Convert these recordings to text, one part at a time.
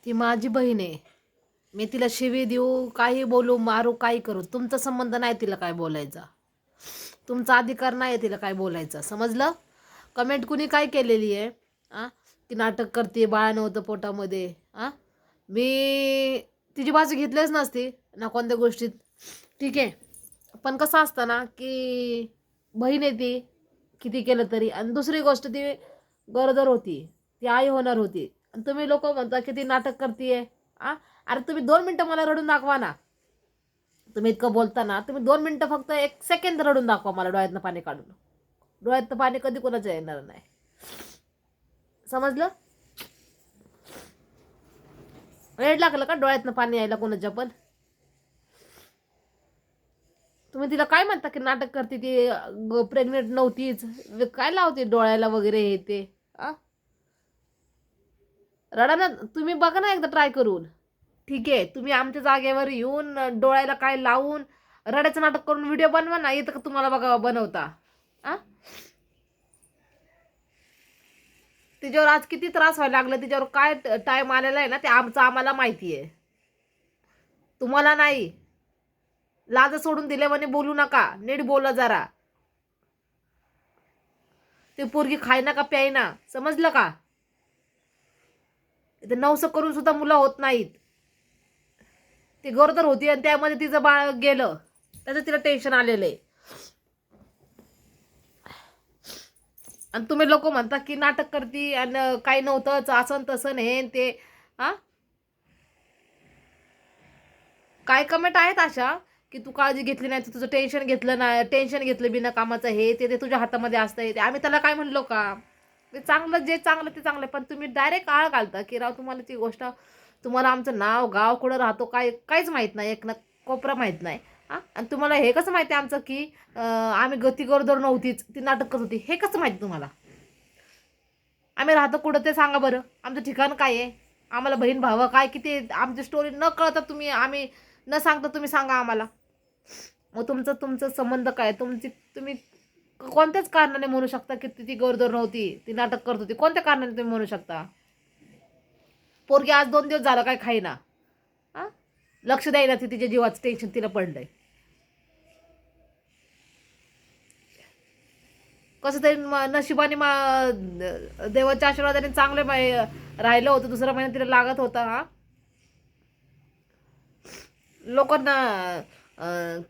ती माझी बहीण आहे. मी तिला शिवी देऊ, काही बोलू, मारू, काही करू, तुमचा संबंध नाही तिला काय बोलायचा. तुमचा अधिकार नाही तिला काय बोलायचा, समजलं? कमेंट कुणी काय केलेली आहे आ की नाटक करते, बाळ नव्हतं पोटामध्ये. मी तिची बाजू घेतलीच नसती ना कोणत्या गोष्टीत. ठीक आहे, पण कसं असतं ना की बहीण आहे ती, किती केलं तरी. आणि दुसरी गोष्ट, ती गरोदर होती, ती आई होणार होती, आणि तुम्ही लोक म्हणता की ती नाटक करते. अरे तुम्ही 2 मिनटं मला रडून दाखवा ना. तुम्ही इतकं बोलता ना, तुम्ही 2 मिनटं, फक्त 1 सेकंद रडून दाखवा मला, डोळ्यातनं पाणी काढून. डोळ्यातनं पाणी कधी कोणाचं येणार नाही, समजलं? वेळ लागलं का डोळ्यातनं पाणी यायला कोणाच्या पण? तुम्ही तिला काय म्हणता की नाटक करते, ती प्रेग्नेंट नव्हतीच, काय लावते डोळ्याला वगैरे हे ते. आ रडा ना तुम्ही, बघा ना एकदा ट्राय करून. ठीक आहे, तुम्ही आमच्या जागेवर येऊन डोळ्याला काय लावून रडायचं नाटक करून व्हिडिओ बनवा ना, येतं का तुम्हाला बघा बनवता? आ तिच्यावर आज किती त्रास व्हायला लागला, तिच्यावर काय टाइम आलेला आहे ना, ते आमचं आम्हाला माहिती आहे, तुम्हाला नाही. लाज सोडून दिले म्हणे बोलू नका, नीट बोला जरा. ते पोरगी खाय ना का प्याय ना, समजलं का? इथे नवस करून सुद्धा मुलं होत नाहीत. ती गरोदर होती आणि त्यामध्ये तिचं बाळ गेलं, त्याचं तिला टेन्शन आलेलं आहे. आणि तुम्ही लोक म्हणता की नाटक करती आणि काही नव्हतंच, असं तसं हे ते. हा काय कमेंट आहेत अशा की तू काळजी घेतली नाही, तू तुझं टेन्शन घेतलं नाही, टेन्शन घेतलं बिना कामाचं, हे ते तुझ्या हातामध्ये असतंय. ते आम्ही त्याला काय म्हणलो का? ते चांगलं, जे चांगलं ते चांगलं. पण तुम्ही डायरेक्ट आळ घालता की राव तुम्हाला ती गोष्ट, तुम्हाला आमचं नाव गाव कुठं राहतो काय काहीच माहीत नाही, एक ना कोपरा माहीत नाही. आणि तुम्हाला हे कसं माहिती आहे आमचं की आम्ही गती गरोदर नव्हतीच, ती नाटक करत होती, हे कसं माहिती तुम्हाला? आम्ही राहतो कुठं ते सांगा बरं, आमचं ठिकाण काय आहे, आम्हाला बहीण भाव काय किती, आमची स्टोरी न कळता तुम्ही, आम्ही न सांगता तुम्ही सांगा आम्हाला. मग तुमचं तुमचं संबंध काय, तुम्ही कोणत्याच कारणाने म्हणू शकता की ती गरोदर नव्हती, ती नाटक करत होती, कोणत्या कारणाने तुम्ही म्हणू शकता? पोरगी आज 2 दिवस झालं काय खाईना, हा लक्ष द्यायला, ती तिच्या जीवाचं टेन्शन तिला पडलंय. कसं तरी नशिबाने देवाच्या आशीर्वादाने चांगले राहिलं होतं, दुसरा महिना तिला लागत होता. लोकांना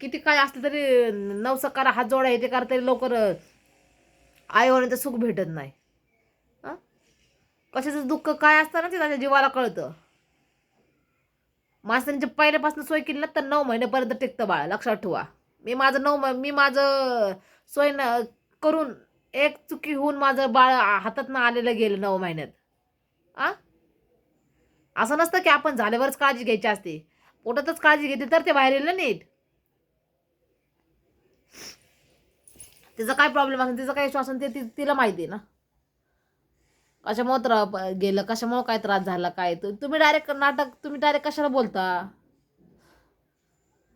किती काय असलं तरी नवसकारा हात जोडा येते करा तरी लवकर आईवडिलांचं सुख भेटत नाही. कशाचं दुःख काय असतं ना ते त्याच्या जीवाला कळतं. मास्तरांच्या पहिल्यापासून सोय केली ना तर 9 महिन्यापर्यंत टिकतं बाळा, लक्षात ठेवा. मी माझं सोय करून एक चुकी होऊन माझं बाळ हातात आलेलं गेलं 9 महिन्यात. आ असं नसतं की आपण झाल्यावरच काळजी घ्यायची असते, पोटातच काळजी घेतली तर ते बाहेर येईल ना नीट. तिचा काय प्रॉब्लेम असेल, तिचं काय श्वासन, ते तिला माहिती आहे ना. कशामुळे गेलं, कशामुळे काय त्रास झाला, काय तुम्ही डायरेक्ट कशाला बोलता?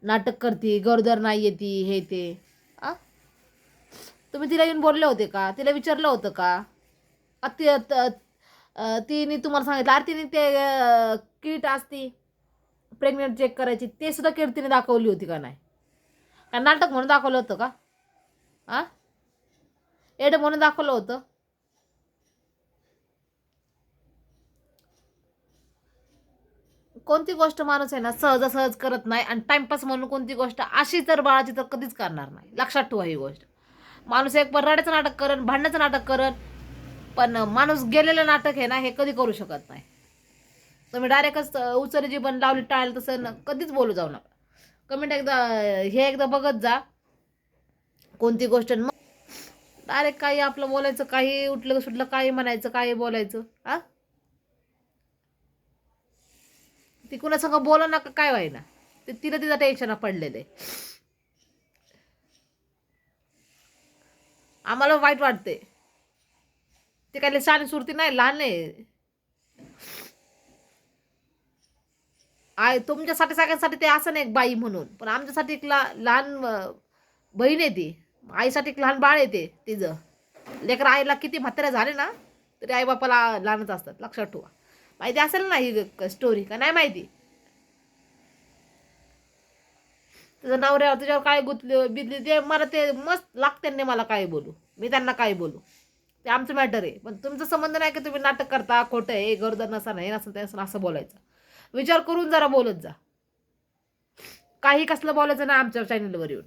नाटक करते, गरोदर नाही येते, हे ते. आ तुम्ही तिला येऊन बोलले होते का? तिला विचारलं होतं का? तिने तुम्हाला सांगितलं? अरे तिने ते किट असती प्रेग्नेंट चेक करायची, ते सुद्धा किट तिने दाखवली होती का? नाही का नाटक म्हणून दाखवलं होतं का? आ एड म्हणून दाखवलं होतं? कोणती गोष्ट माणूस आहे ना सहजासहज करत नाही, आणि टाइमपास म्हणून कोणती गोष्ट अशी तर बाळाची तर कधीच करणार नाही, लक्षात ठेवा ही गोष्ट. माणूस एक रडायचं नाटक करण, भांडण्याचं नाटक करण, पण माणूस गेलेलं नाटक आहे ना हे कधी करू शकत नाही. तुम्ही डायरेक्टच उचल जीवन लावली टाळेल तसं कधीच बोलू जाऊ नका. कमेंट एकदा बघत जा कोणती गोष्ट, मग डायरेक्ट काही आपलं बोलायचं, काही उठलं सुटलं काही म्हणायचं, काही बोलायचं. ती कुणा संग बोला नका काय व्हायना, ते तिला तिचा टेन्शन पडलेलं आहे. आम्हाला वाईट वाटते, ते काय शाळेत सुरती नाही, लहान नाही. तुमच्यासाठी सगळ्यांसाठी ते असं नाही एक बाई म्हणून, पण आमच्यासाठी एक लहान बहीण आहे ती. आईसाठी एक लहान बाळ येते तिचं. लेकर आईला किती म्हातारे झाले ना तरी आई बापाला लहानच असतात, लक्षात ठेवा. माहिती असेल ना ही स्टोरी का नाही माहिती? तुझं नवऱ्यावर तुझ्यावर काय गुतली बिदली ते मला ते मस्त लागते नाही, मला काय बोलू मी त्यांना काय बोलू, ते आमचं मॅटर आहे. पण तुमचा संबंध नाही की तुम्ही नाटक करता, खोटं आहे, गरोदर नसा नाही नसं ते असं बोलायचं. विचार करून जरा बोलत जा. काही कसलं बोलायचं ना आमच्या चॅनलवर येऊन.